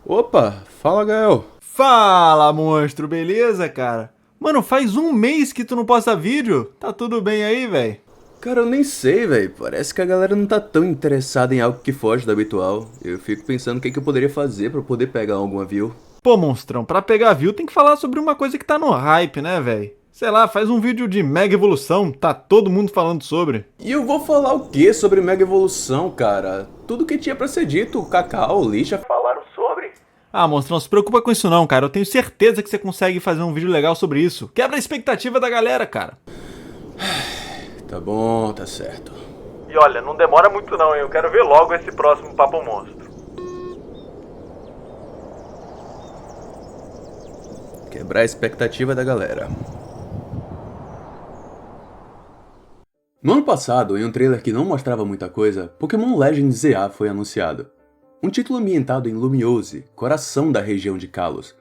Opa, fala Gael. Fala, monstro, beleza, cara? Mano, faz um mês que tu não posta vídeo. Tá tudo bem aí, véi? Cara, eu nem sei, velho. Parece que a galera não tá tão interessada em algo que foge do habitual. Eu fico pensando o que eu poderia fazer pra poder pegar alguma view. Pô, monstrão, pra pegar view tem que falar sobre uma coisa que tá no hype, né, véi? Sei lá, faz um vídeo de Mega Evolução, tá todo mundo falando sobre. E eu vou falar o que sobre Mega Evolução, cara? Tudo que tinha pra ser dito, Cacau, Lixa falaram sobre. Ah, monstro, não se preocupa com isso não, cara. Eu tenho certeza que você consegue fazer um vídeo legal sobre isso. Quebra a expectativa da galera, cara. Tá bom, tá certo. E olha, não demora muito não, hein? Eu quero ver logo esse próximo Papo Monstro. Quebrar a expectativa da galera. No ano passado, em um trailer que não mostrava muita coisa, Pokémon Legends ZA foi anunciado. Um título ambientado em Lumiose, coração da região de Kalos.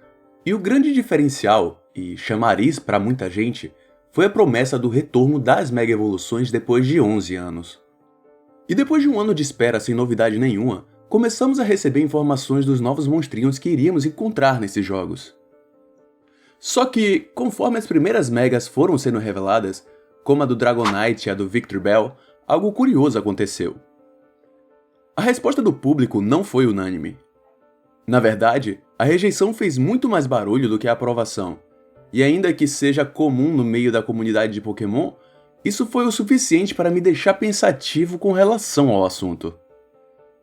E o grande diferencial, e chamariz para muita gente, foi a promessa do retorno das Mega Evoluções depois de 11 anos. E depois de um ano de espera sem novidade nenhuma, começamos a receber informações dos novos monstrinhos que iríamos encontrar nesses jogos. Só que, conforme as primeiras Megas foram sendo reveladas, como a do Dragonite e a do Victor Bell, algo curioso aconteceu. A resposta do público não foi unânime. Na verdade, a rejeição fez muito mais barulho do que a aprovação, e ainda que seja comum no meio da comunidade de Pokémon, isso foi o suficiente para me deixar pensativo com relação ao assunto.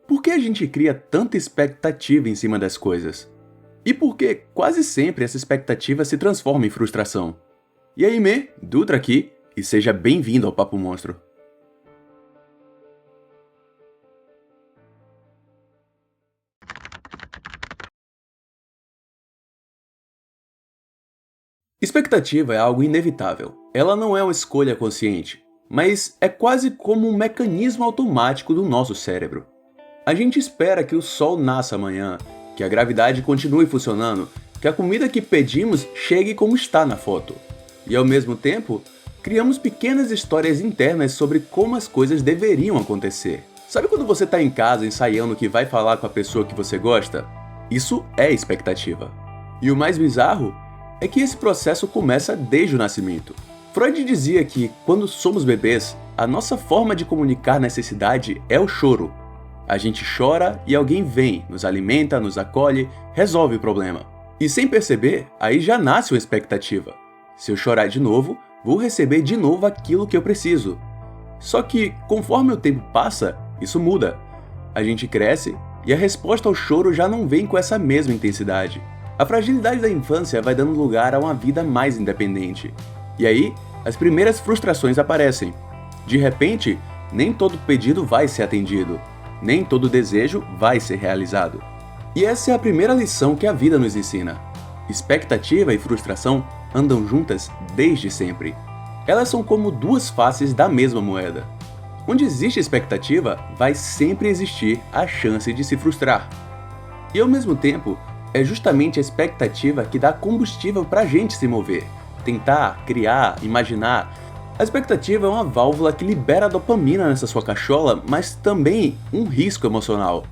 Por que a gente cria tanta expectativa em cima das coisas? E por que quase sempre essa expectativa se transforma em frustração? E aí, Dutra aqui, e seja bem-vindo ao Papo Monstro. Expectativa é algo inevitável. Ela não é uma escolha consciente, mas é quase como um mecanismo automático do nosso cérebro. A gente espera que o sol nasça amanhã, que a gravidade continue funcionando, que a comida que pedimos chegue como está na foto. E ao mesmo tempo, criamos pequenas histórias internas sobre como as coisas deveriam acontecer. Sabe quando você está em casa ensaiando que vai falar com a pessoa que você gosta? Isso é expectativa. E o mais bizarro é que esse processo começa desde o nascimento. Freud dizia que, quando somos bebês, a nossa forma de comunicar necessidade é o choro. A gente chora e alguém vem, nos alimenta, nos acolhe, resolve o problema. E sem perceber, aí já nasce uma expectativa. Se eu chorar de novo, vou receber de novo aquilo que eu preciso. Só que, conforme o tempo passa, isso muda. A gente cresce e a resposta ao choro já não vem com essa mesma intensidade. A fragilidade da infância vai dando lugar a uma vida mais independente. E aí, as primeiras frustrações aparecem. De repente, nem todo pedido vai ser atendido. Nem todo desejo vai ser realizado. E essa é a primeira lição que a vida nos ensina. Expectativa e frustração andam juntas desde sempre. Elas são como duas faces da mesma moeda. Onde existe expectativa, vai sempre existir a chance de se frustrar. E ao mesmo tempo, é justamente a expectativa que dá combustível pra gente se mover, tentar, criar, imaginar. A expectativa é uma válvula que libera dopamina nessa sua cachola, mas também um risco emocional.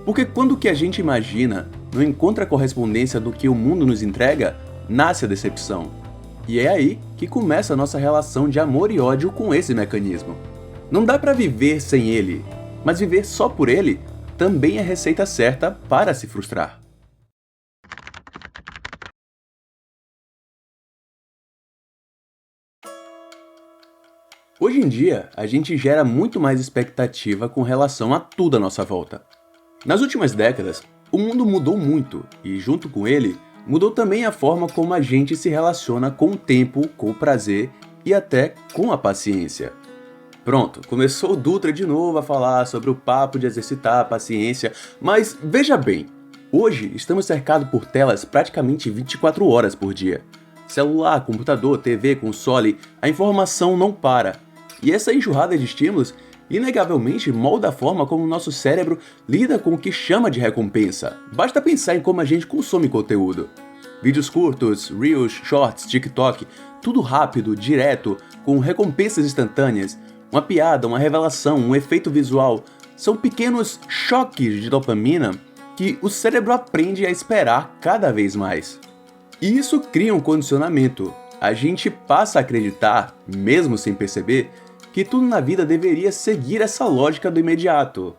Porque quando o que a gente imagina não encontra correspondência do que o mundo nos entrega, nasce a decepção. E é aí que começa a nossa relação de amor e ódio com esse mecanismo. Não dá pra viver sem ele, mas viver só por ele também é a receita certa para se frustrar. Hoje em dia, a gente gera muito mais expectativa com relação a tudo à nossa volta. Nas últimas décadas, o mundo mudou muito e, junto com ele, mudou também a forma como a gente se relaciona com o tempo, com o prazer e até com a paciência. Pronto, começou o Dutra de novo a falar sobre o papo de exercitar a paciência, mas veja bem, hoje estamos cercados por telas praticamente 24 horas por dia. Celular, computador, TV, console, a informação não para. E essa enxurrada de estímulos, inegavelmente, molda a forma como o nosso cérebro lida com o que chama de recompensa. Basta pensar em como a gente consome conteúdo. Vídeos curtos, Reels, Shorts, TikTok, tudo rápido, direto, com recompensas instantâneas, uma piada, uma revelação, um efeito visual, são pequenos choques de dopamina que o cérebro aprende a esperar cada vez mais. E isso cria um condicionamento. A gente passa a acreditar, mesmo sem perceber, que tudo na vida deveria seguir essa lógica do imediato.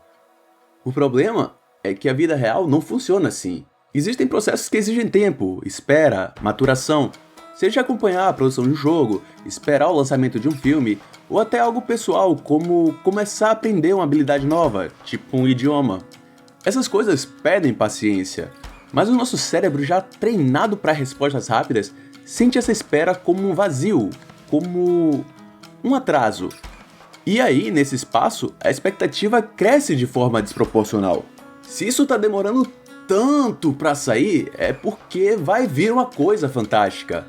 O problema é que a vida real não funciona assim. Existem processos que exigem tempo, espera, maturação, seja acompanhar a produção de um jogo, esperar o lançamento de um filme, ou até algo pessoal, como começar a aprender uma habilidade nova, tipo um idioma. Essas coisas pedem paciência, mas o nosso cérebro, já treinado para respostas rápidas, sente essa espera como um vazio, como um atraso. E aí, nesse espaço, a expectativa cresce de forma desproporcional. Se isso tá demorando tanto para sair, é porque vai vir uma coisa fantástica.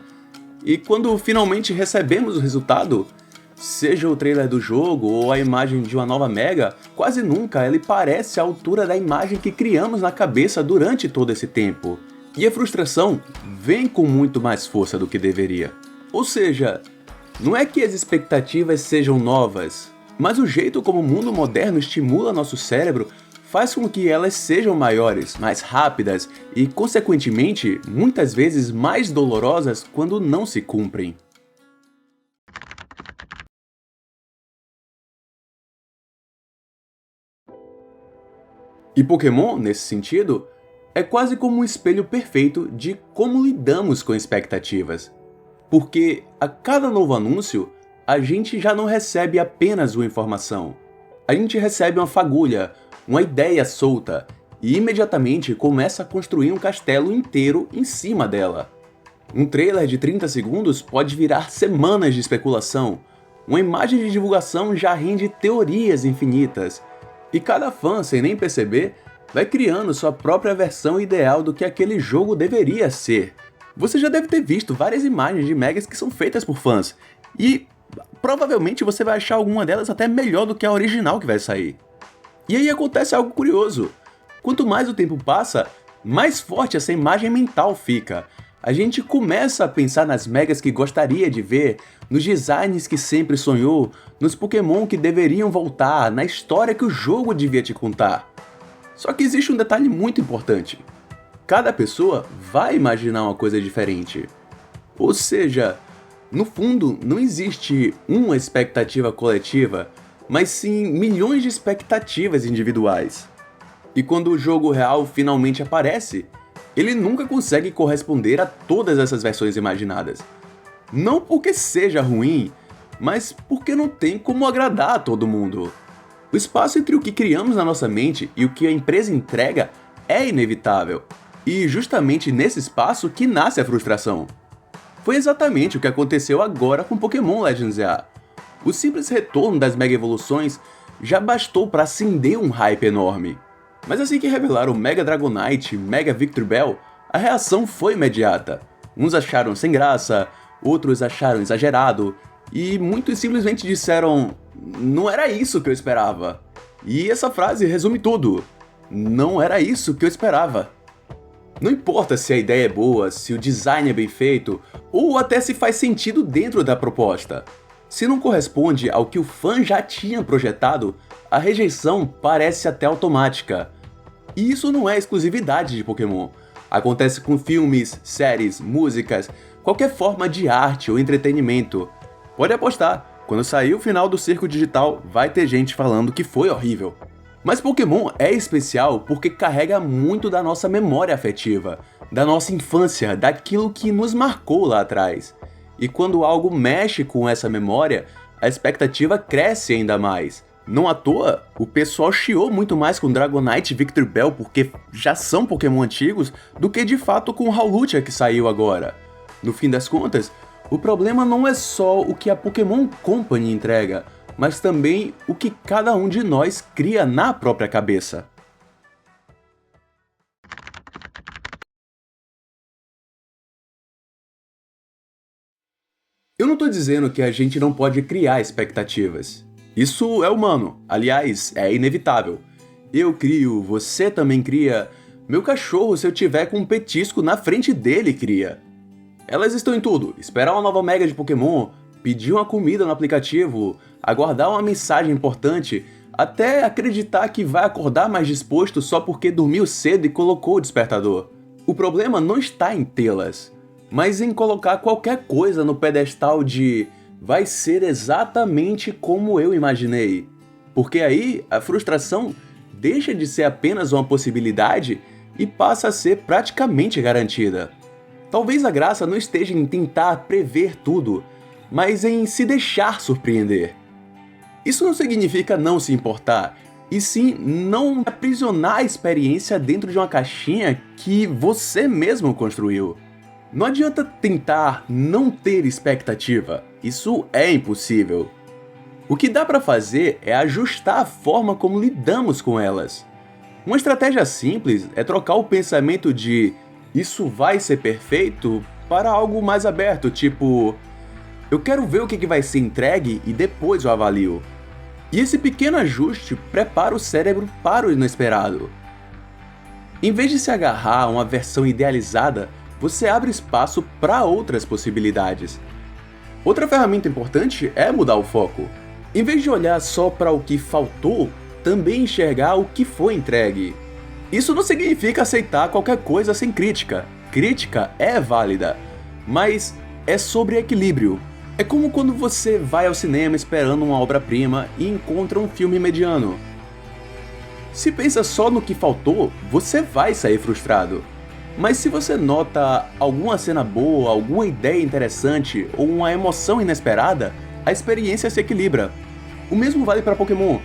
E quando finalmente recebemos o resultado, seja o trailer do jogo ou a imagem de uma nova mega, quase nunca ele parece à altura da imagem que criamos na cabeça durante todo esse tempo. E a frustração vem com muito mais força do que deveria. Ou seja, não é que as expectativas sejam novas, mas o jeito como o mundo moderno estimula nosso cérebro faz com que elas sejam maiores, mais rápidas e, consequentemente, muitas vezes mais dolorosas quando não se cumprem. E Pokémon, nesse sentido, é quase como um espelho perfeito de como lidamos com expectativas. Porque a cada novo anúncio, a gente já não recebe apenas uma informação. A gente recebe uma fagulha, uma ideia solta, e imediatamente começa a construir um castelo inteiro em cima dela. Um trailer de 30 segundos pode virar semanas de especulação. Uma imagem de divulgação já rende teorias infinitas. E cada fã, sem nem perceber, vai criando sua própria versão ideal do que aquele jogo deveria ser. Você já deve ter visto várias imagens de megas que são feitas por fãs, e provavelmente você vai achar alguma delas até melhor do que a original que vai sair. E aí acontece algo curioso. Quanto mais o tempo passa, mais forte essa imagem mental fica. A gente começa a pensar nas megas que gostaria de ver, nos designs que sempre sonhou, nos Pokémon que deveriam voltar, na história que o jogo devia te contar. Só que existe um detalhe muito importante. Cada pessoa vai imaginar uma coisa diferente. Ou seja, no fundo, não existe uma expectativa coletiva, mas sim milhões de expectativas individuais. E quando o jogo real finalmente aparece, ele nunca consegue corresponder a todas essas versões imaginadas. Não porque seja ruim, mas porque não tem como agradar a todo mundo. O espaço entre o que criamos na nossa mente e o que a empresa entrega é inevitável, e justamente nesse espaço que nasce a frustração. Foi exatamente o que aconteceu agora com Pokémon Legends EA. O simples retorno das Mega Evoluções já bastou para acender um hype enorme. Mas assim que revelaram Mega Dragonite e Mega Victreebel, a reação foi imediata. Uns acharam sem graça, outros acharam exagerado, e muitos simplesmente disseram: "Não era isso que eu esperava". E essa frase resume tudo. Não era isso que eu esperava. Não importa se a ideia é boa, se o design é bem feito, ou até se faz sentido dentro da proposta. Se não corresponde ao que o fã já tinha projetado, a rejeição parece até automática. E isso não é exclusividade de Pokémon. Acontece com filmes, séries, músicas, qualquer forma de arte ou entretenimento. Pode apostar, quando sair o final do circo digital, vai ter gente falando que foi horrível. Mas Pokémon é especial porque carrega muito da nossa memória afetiva, da nossa infância, daquilo que nos marcou lá atrás. E quando algo mexe com essa memória, a expectativa cresce ainda mais. Não à toa, o pessoal chiou muito mais com Dragonite e Victreebel porque já são Pokémon antigos do que de fato com o Hawlucha que saiu agora. No fim das contas, o problema não é só o que a Pokémon Company entrega, mas também o que cada um de nós cria na própria cabeça. Eu não tô dizendo que a gente não pode criar expectativas. Isso é humano, aliás, é inevitável. Eu crio, você também cria, Meu cachorro se eu tiver com um petisco na frente dele, cria. Elas estão em tudo, esperar uma nova mega de Pokémon, pedir uma comida no aplicativo, aguardar uma mensagem importante, até acreditar que vai acordar mais disposto só porque dormiu cedo e colocou o despertador. O problema não está em tê-las, mas em colocar qualquer coisa no pedestal de vai ser exatamente como eu imaginei. Porque aí a frustração deixa de ser apenas uma possibilidade e passa a ser praticamente garantida. Talvez a graça não esteja em tentar prever tudo, mas em se deixar surpreender. Isso não significa não se importar, e sim não aprisionar a experiência dentro de uma caixinha que você mesmo construiu. Não adianta tentar não ter expectativa, isso é impossível. O que dá para fazer é ajustar a forma como lidamos com elas. Uma estratégia simples é trocar o pensamento de isso vai ser perfeito para algo mais aberto, tipo eu quero ver o que vai ser entregue e depois eu avalio. E esse pequeno ajuste prepara o cérebro para o inesperado. Em vez de se agarrar a uma versão idealizada, você abre espaço para outras possibilidades. Outra ferramenta importante é mudar o foco. Em vez de olhar só para o que faltou, também enxergar o que foi entregue. Isso não significa aceitar qualquer coisa sem crítica. Crítica é válida, mas é sobre equilíbrio. É como quando você vai ao cinema esperando uma obra-prima e encontra um filme mediano. Se pensa só no que faltou, você vai sair frustrado. Mas se você nota alguma cena boa, alguma ideia interessante ou uma emoção inesperada, a experiência se equilibra. O mesmo vale para Pokémon.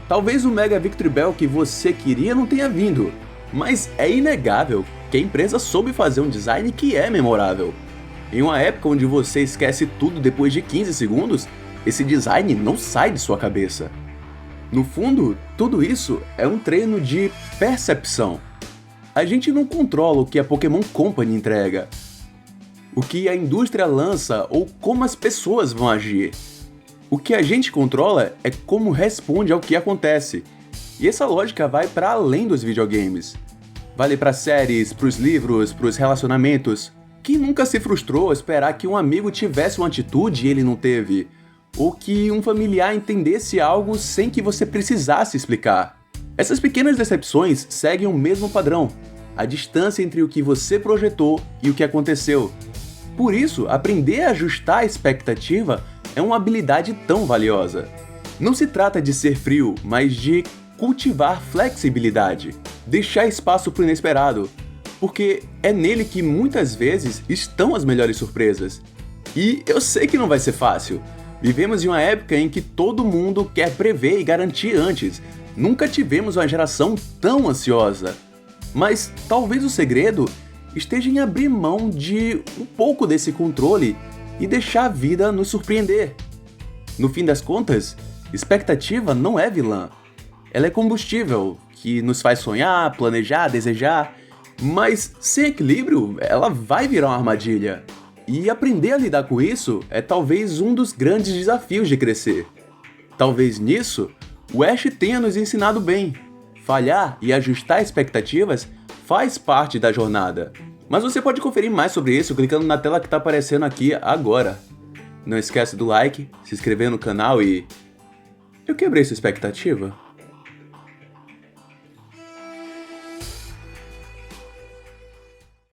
Talvez o Mega Victory Bell que você queria não tenha vindo, mas é inegável que a empresa soube fazer um design que é memorável. Em uma época onde você esquece tudo depois de 15 segundos, esse design não sai de sua cabeça. No fundo, tudo isso é um treino de percepção. A gente não controla o que a Pokémon Company entrega, o que a indústria lança ou como as pessoas vão agir. O que a gente controla é como responde ao que acontece. E essa lógica vai para além dos videogames. Vale para séries, para os livros, para os relacionamentos. Quem nunca se frustrou ao esperar que um amigo tivesse uma atitude e ele não teve? Ou que um familiar entendesse algo sem que você precisasse explicar? Essas pequenas decepções seguem o mesmo padrão, a distância entre o que você projetou e o que aconteceu. Por isso, aprender a ajustar a expectativa é uma habilidade tão valiosa. Não se trata de ser frio, mas de cultivar flexibilidade, deixar espaço para o inesperado, porque é nele que muitas vezes estão as melhores surpresas. E eu sei que não vai ser fácil. Vivemos em uma época em que todo mundo quer prever e garantir antes. Nunca tivemos uma geração tão ansiosa. Mas talvez o segredo esteja em abrir mão de um pouco desse controle e deixar a vida nos surpreender. No fim das contas, expectativa não é vilã. Ela é combustível, que nos faz sonhar, planejar, desejar, mas sem equilíbrio, ela vai virar uma armadilha. E aprender a lidar com isso é talvez um dos grandes desafios de crescer. Talvez nisso, o Ash tenha nos ensinado bem. Falhar e ajustar expectativas faz parte da jornada. Mas você pode conferir mais sobre isso clicando na tela que está aparecendo aqui agora. Não esquece do like, se inscrever no canal e... Eu quebrei sua expectativa?